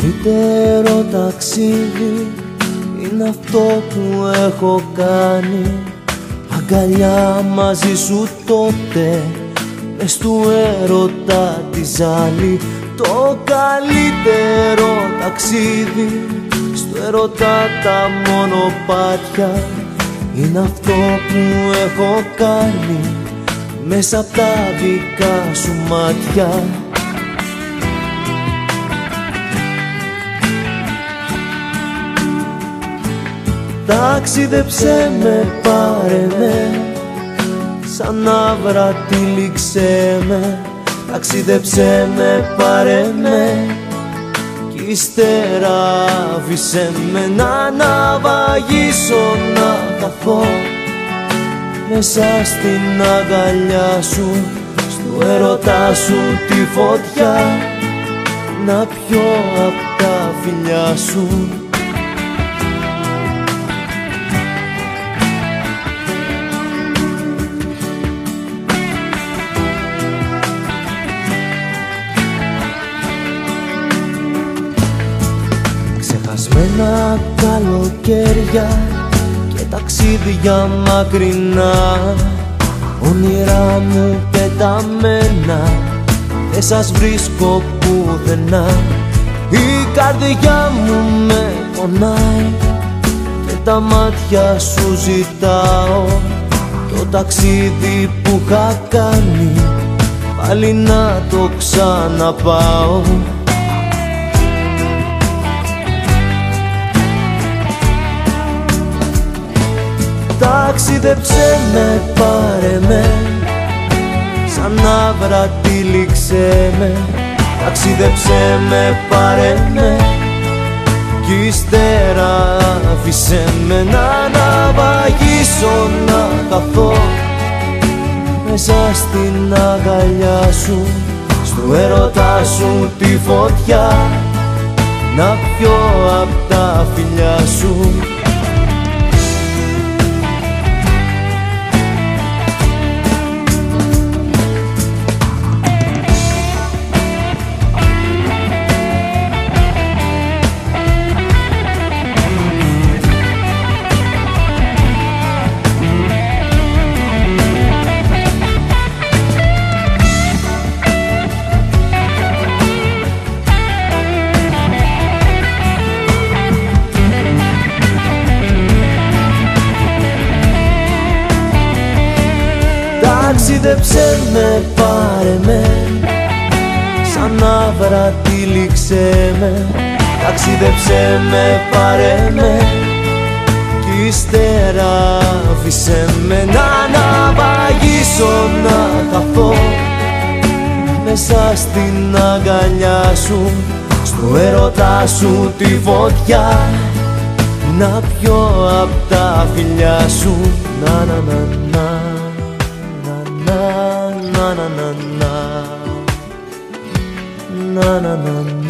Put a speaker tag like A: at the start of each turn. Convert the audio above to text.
A: καλύτερο ταξίδι είναι αυτό που έχω κάνει. Αγκαλιά μαζί σου τότε, μες του έρωτα τη ζάλη. Το καλύτερο ταξίδι στο έρωτα τα μονοπάτια είναι αυτό που έχω κάνει μέσα απ' τα δικά σου μάτια. Ταξίδεψέ με, πάρε με, σαν άβρα τυλίξε με. Ταξίδεψέ με, πάρε με, κι ύστερα άφησέ με να ναυαγίσω, να χαθώ μέσα στην αγκαλιά σου, στο έρωτά σου τη φωτιά, να πιω απ' τα φιλιά σου. Ξεχασμένα καλοκαίρια και ταξίδια μακρινά, όνειρά μου πεταμένα, δεν σας βρίσκω πουθενά. Η καρδιά μου με πονάει και τα μάτια σου ζητάω. Το ταξίδι που είχα κάνει πάλι να το ξαναπάω. Ταξίδεψέ με, πάρε με, σαν άβρα τυλίξε με. Ταξίδεψέ με, πάρε με, κι ύστερα άφησέ με να ναυαγίσω, να χαθώ μέσα στην αγκαλιά σου, στο έρωτά σου τη φωτιά, να πιω απ' τα φιλιά σου. Ταξίδεψέ με, πάρε με, σαν άβρα τυλίξε με. Ταξίδεψέ με, πάρε με, κι ύστερα άφησέ με να ναυαγίσω, να χαθώ μέσα στην αγκαλιά σου, στο έρωτά σου τη φωτιά, να πιω απ' τα φιλιά σου. Να να να να na na na na na na na na